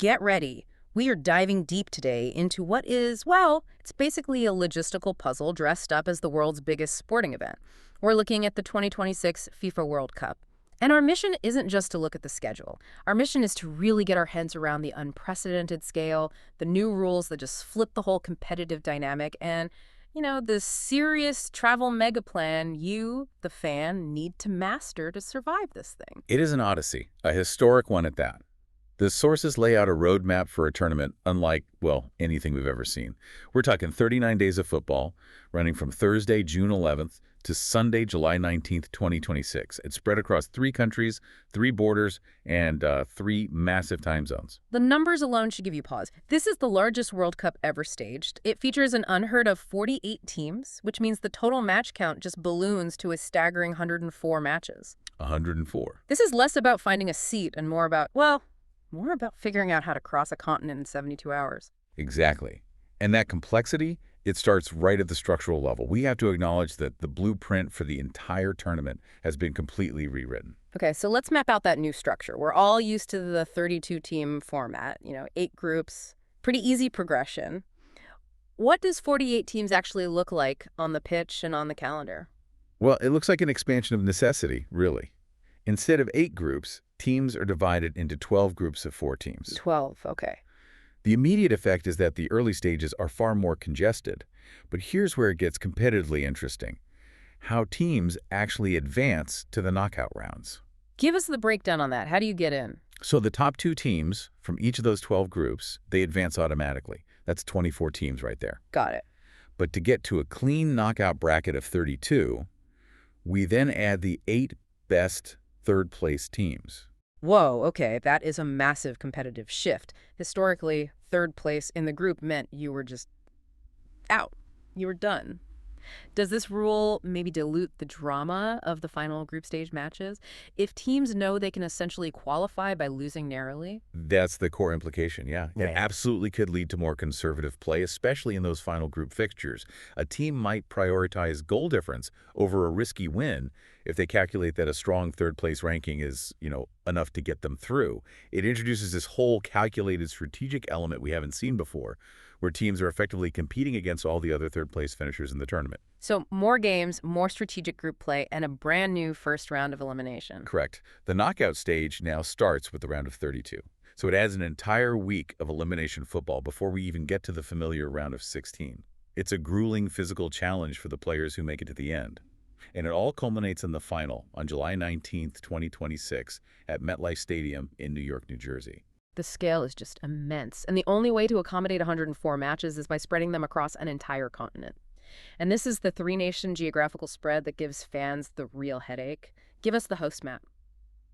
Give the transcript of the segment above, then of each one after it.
Get ready. We are diving deep today into what is, well, it's basically a logistical puzzle dressed up as the world's biggest sporting event. We're looking at the 2026 FIFA World Cup. And our mission isn't just to look at the schedule. Our mission is to really get our heads around the unprecedented scale, the new rules that just flip the whole competitive dynamic, and, the serious travel mega plan you, the fan, need to master to survive this thing. It is an odyssey, a historic one at that. The sources lay out a roadmap for a tournament unlike, well, anything we've ever seen. We're talking 39 days of football, running from Thursday, June 11th to Sunday, July 19th, 2026. It's spread across 3 countries, 3 borders, and 3 massive time zones. The numbers alone should give you pause. This is the largest World Cup ever staged. It features an unheard of 48 teams, which means the total match count just balloons to a staggering 104 matches. 104. This is less about finding a seat and more about, well, more about figuring out how to cross a continent in 72 hours. Exactly. And that complexity, it starts right at the structural level. We have to acknowledge that the blueprint for the entire tournament has been completely rewritten. Okay, so let's map out that new structure. We're all used to the 32-team format, 8 groups, pretty easy progression. What does 48 teams actually look like on the pitch and on the calendar? Well, it looks like an expansion of necessity, really. Instead of 8 groups, teams are divided into 12 groups of 4 teams. 12, okay. The immediate effect is that the early stages are far more congested. But here's where it gets competitively interesting. How teams actually advance to the knockout rounds. Give us the breakdown on that. How do you get in? So the top 2 teams from each of those 12 groups, they advance automatically. That's 24 teams right there. Got it. But to get to a clean knockout bracket of 32, we then add the 8 best third-place teams. Whoa, okay, that is a massive competitive shift. Historically, third place in the group meant you were just out. You were done. Does this rule maybe dilute the drama of the final group stage matches? If teams know they can essentially qualify by losing narrowly? That's the core implication, yeah. Right. It absolutely could lead to more conservative play, especially in those final group fixtures. A team might prioritize goal difference over a risky win if they calculate that a strong third-place ranking is, enough to get them through. It introduces this whole calculated strategic element we haven't seen before, where teams are effectively competing against all the other third-place finishers in the tournament. So more games, more strategic group play, and a brand new first round of elimination. Correct. The knockout stage now starts with the round of 32. So it adds an entire week of elimination football before we even get to the familiar round of 16. It's a grueling physical challenge for the players who make it to the end. And it all culminates in the final on July 19th, 2026 at MetLife Stadium in New York, New Jersey. The scale is just immense, and the only way to accommodate 104 matches is by spreading them across an entire continent. And this is the 3-nation geographical spread that gives fans the real headache. Give us the host map.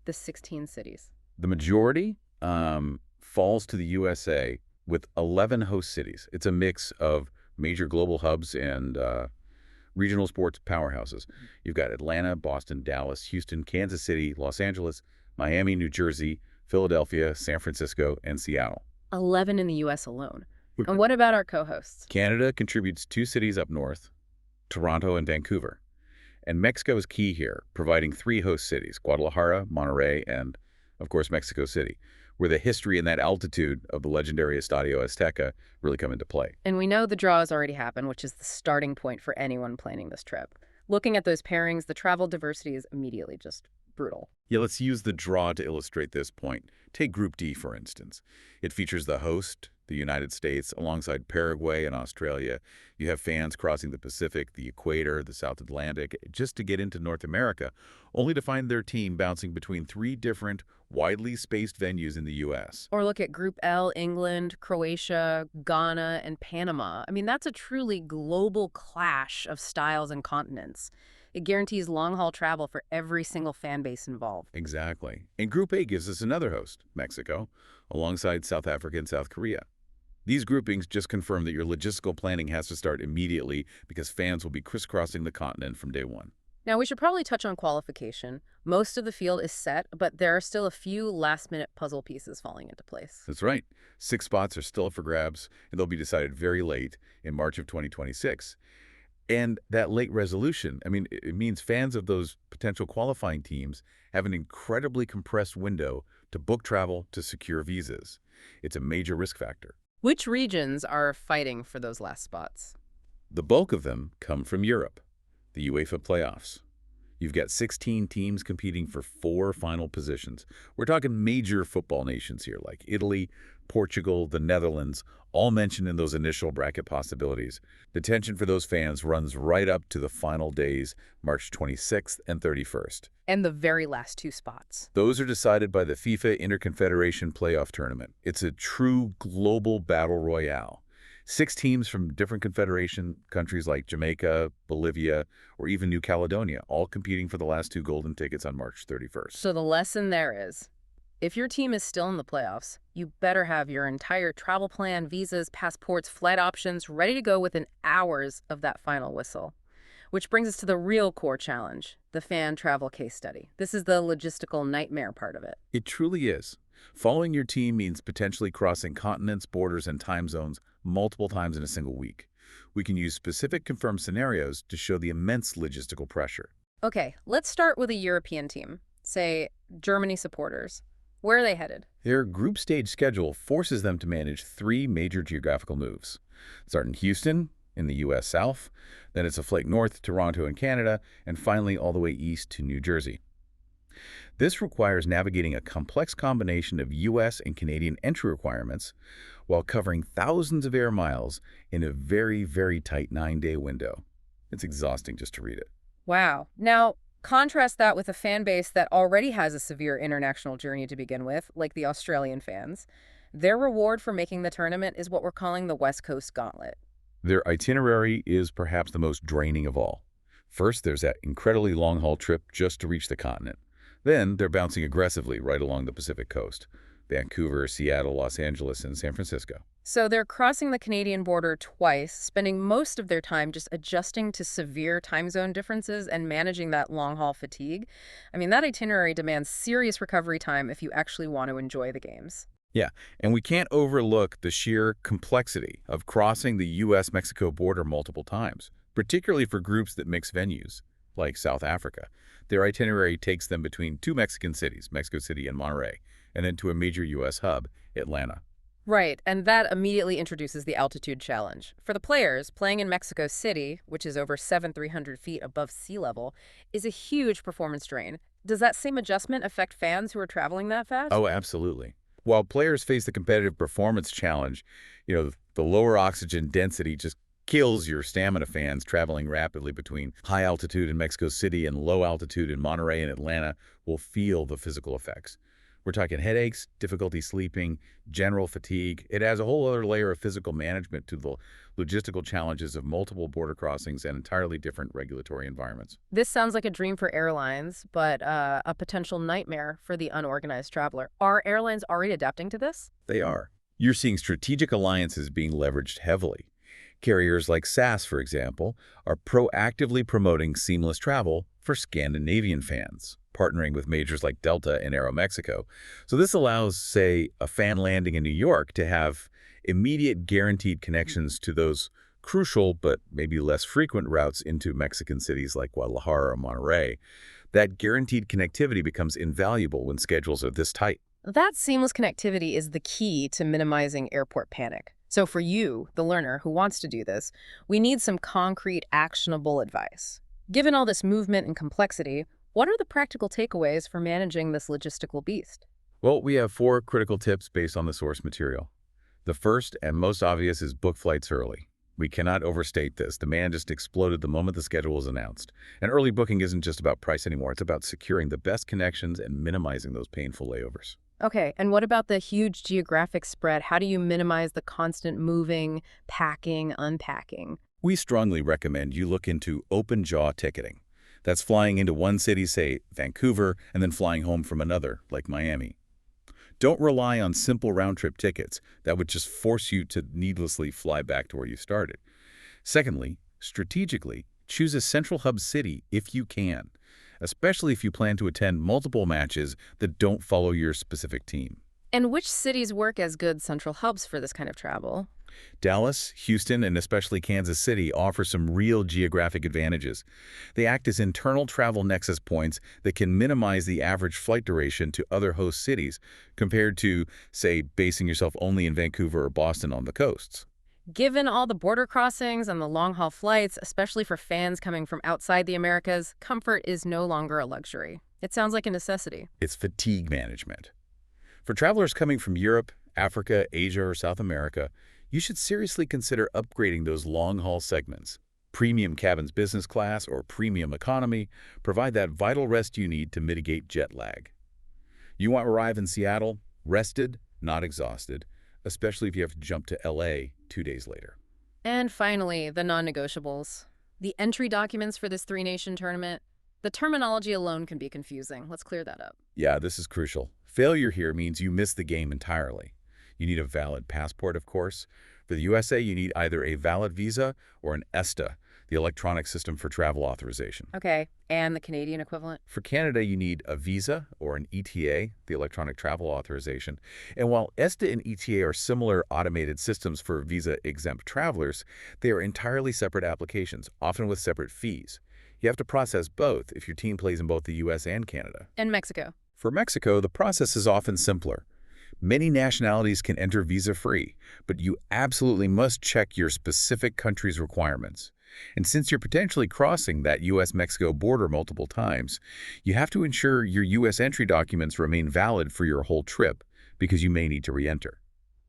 The 16 cities. The majority falls to the USA with 11 host cities. It's a mix of major global hubs and regional sports powerhouses. You've got Atlanta, Boston, Dallas, Houston, Kansas City, Los Angeles, Miami, New Jersey, Philadelphia, San Francisco, and Seattle. 11 in the U.S. alone. And what about our co-hosts? Canada contributes 2 cities up north, Toronto and Vancouver. And Mexico is key here, providing 3 host cities, Guadalajara, Monterrey, and, of course, Mexico City, where the history and that altitude of the legendary Estadio Azteca really come into play. And we know the draw has already happened, which is the starting point for anyone planning this trip. Looking at those pairings, the travel diversity is immediately just brutal. Yeah, let's use the draw to illustrate this point. Take Group D, for instance. It features the host, the United States, alongside Paraguay and Australia. You have fans crossing the Pacific, the equator, the South Atlantic, just to get into North America, only to find their team bouncing between 3 different, widely spaced venues in the U.S. Or look at Group L, England, Croatia, Ghana, and Panama. I mean, that's a truly global clash of styles and continents. It guarantees long-haul travel for every single fan base involved. Exactly. And Group A gives us another host, Mexico, alongside South Africa and South Korea. These groupings just confirm that your logistical planning has to start immediately because fans will be crisscrossing the continent from day one. Now, we should probably touch on qualification. Most of the field is set, but there are still a few last-minute puzzle pieces falling into place. That's right. 6 spots are still up for grabs, and they'll be decided very late in March of 2026. And that late resolution, it means fans of those potential qualifying teams have an incredibly compressed window to book travel to secure visas. It's a major risk factor. Which regions are fighting for those last spots? The bulk of them come from Europe, the UEFA playoffs. You've got 16 teams competing for 4 final positions. We're talking major football nations here, like Italy, Portugal, the Netherlands, all mentioned in those initial bracket possibilities. The tension for those fans runs right up to the final days, March 26th and 31st. And the very last 2 spots. Those are decided by the FIFA Interconfederation Playoff Tournament. It's a true global battle royale. 6 teams from different confederation countries like Jamaica, Bolivia, or even New Caledonia, all competing for the last 2 golden tickets on March 31st. So the lesson there is, if your team is still in the playoffs, you better have your entire travel plan, visas, passports, flight options ready to go within hours of that final whistle. Which brings us to the real core challenge, the fan travel case study. This is the logistical nightmare part of it. It truly is. Following your team means potentially crossing continents, borders, and time zones multiple times in a single week. We can use specific confirmed scenarios to show the immense logistical pressure. Okay, let's start with a European team, say Germany supporters. Where are they headed? Their group stage schedule forces them to manage 3 major geographical moves. Start in Houston, in the U.S. South, then it's a flight north to Toronto in Canada, and finally all the way east to New Jersey. This requires navigating a complex combination of U.S. and Canadian entry requirements while covering thousands of air miles in a very, very tight 9-day window. It's exhausting just to read it. Wow. Now, contrast that with a fan base that already has a severe international journey to begin with, like the Australian fans. Their reward for making the tournament is what we're calling the West Coast Gauntlet. Their itinerary is perhaps the most draining of all. First, there's that incredibly long-haul trip just to reach the continent. Then they're bouncing aggressively right along the Pacific coast. Vancouver, Seattle, Los Angeles, and San Francisco. So they're crossing the Canadian border twice, spending most of their time just adjusting to severe time zone differences and managing that long-haul fatigue. I mean, that itinerary demands serious recovery time if you actually want to enjoy the games. Yeah, and we can't overlook the sheer complexity of crossing the U.S.-Mexico border multiple times, particularly for groups that mix venues, like South Africa. Their itinerary takes them between 2 Mexican cities, Mexico City and Monterrey, and then to a major U.S. hub, Atlanta. Right, and that immediately introduces the altitude challenge. For the players, playing in Mexico City, which is over 7,300 feet above sea level, is a huge performance drain. Does that same adjustment affect fans who are traveling that fast? Oh, absolutely. While players face the competitive performance challenge, the lower oxygen density just kills your stamina fans traveling rapidly between high altitude in Mexico City and low altitude in Monterrey and Atlanta will feel the physical effects. We're talking headaches, difficulty sleeping, general fatigue. It adds a whole other layer of physical management to the logistical challenges of multiple border crossings and entirely different regulatory environments. This sounds like a dream for airlines, but a potential nightmare for the unorganized traveler. Are airlines already adapting to this? They are. You're seeing strategic alliances being leveraged heavily. Carriers like SAS, for example, are proactively promoting seamless travel for Scandinavian fans, partnering with majors like Delta and Aeromexico. So this allows, say, a fan landing in New York to have immediate guaranteed connections to those crucial but maybe less frequent routes into Mexican cities like Guadalajara or Monterrey. That guaranteed connectivity becomes invaluable when schedules are this tight. That seamless connectivity is the key to minimizing airport panic. So for you, the learner who wants to do this, we need some concrete, actionable advice. Given all this movement and complexity, what are the practical takeaways for managing this logistical beast? Well, we have 4 critical tips based on the source material. The first and most obvious is book flights early. We cannot overstate this. Demand just exploded the moment the schedule was announced. And early booking isn't just about price anymore. It's about securing the best connections and minimizing those painful layovers. Okay, and what about the huge geographic spread? How do you minimize the constant moving, packing, unpacking? We strongly recommend you look into open-jaw ticketing. That's flying into one city, say Vancouver, and then flying home from another, like Miami. Don't rely on simple round-trip tickets. That would just force you to needlessly fly back to where you started. Secondly, strategically, choose a central hub city if you can, especially if you plan to attend multiple matches that don't follow your specific team. And which cities work as good central hubs for this kind of travel? Dallas, Houston, and especially Kansas City offer some real geographic advantages. They act as internal travel nexus points that can minimize the average flight duration to other host cities compared to, say, basing yourself only in Vancouver or Boston on the coasts. Given all the border crossings and the long-haul flights, especially for fans coming from outside the Americas, comfort is no longer a luxury. It sounds like a necessity. It's fatigue management. For travelers coming from Europe, Africa, Asia, or South America, you should seriously consider upgrading those long-haul segments. Premium cabins business class or premium economy provide that vital rest you need to mitigate jet lag. You want to arrive in Seattle rested, not exhausted, especially if you have to jump to LA 2 days later. And finally, the non-negotiables. The entry documents for this three-nation tournament. The terminology alone can be confusing. Let's clear that up. Yeah, this is crucial. Failure here means you miss the game entirely. You need a valid passport, of course. For the USA, you need either a valid visa or an ESTA, the electronic system for travel authorization. Okay, and the Canadian equivalent? For Canada, you need a visa or an ETA, the electronic travel authorization. And while ESTA and ETA are similar automated systems for visa-exempt travelers, they are entirely separate applications, often with separate fees. You have to process both if your team plays in both the US and Canada. And Mexico? For Mexico, the process is often simpler. Many nationalities can enter visa-free, but you absolutely must check your specific country's requirements. And since you're potentially crossing that US-Mexico border multiple times, you have to ensure your US entry documents remain valid for your whole trip because you may need to re-enter.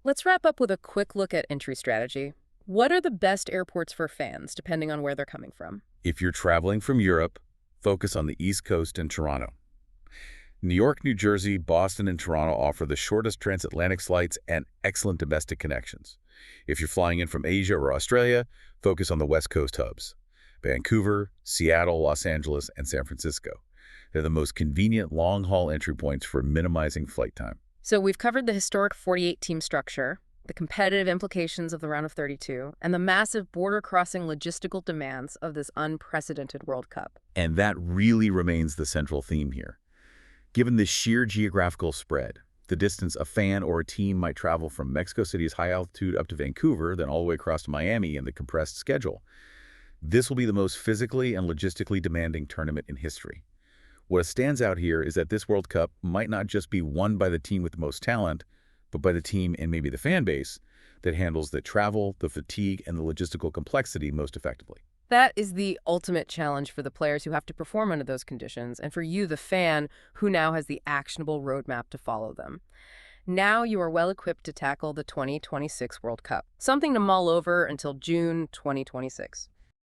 Let's wrap up with a quick look at entry strategy. What are the best airports for fans, depending on where they're coming from? If you're traveling from Europe, focus on the East Coast and Toronto. New York, New Jersey, Boston, and Toronto offer the shortest transatlantic flights and excellent domestic connections. If you're flying in from Asia or Australia, focus on the West Coast hubs. Vancouver, Seattle, Los Angeles, and San Francisco. They're the most convenient long-haul entry points for minimizing flight time. So we've covered the historic 48-team structure, the competitive implications of the round of 32, and the massive border-crossing logistical demands of this unprecedented World Cup. And that really remains the central theme here. Given the sheer geographical spread, the distance a fan or a team might travel from Mexico City's high altitude up to Vancouver, then all the way across to Miami in the compressed schedule, this will be the most physically and logistically demanding tournament in history. What stands out here is that this World Cup might not just be won by the team with the most talent, but by the team and maybe the fan base that handles the travel, the fatigue, and the logistical complexity most effectively. That is the ultimate challenge for the players who have to perform under those conditions, and for you, the fan, who now has the actionable roadmap to follow them. Now you are well equipped to tackle the 2026 World Cup, something to mull over until June 2026.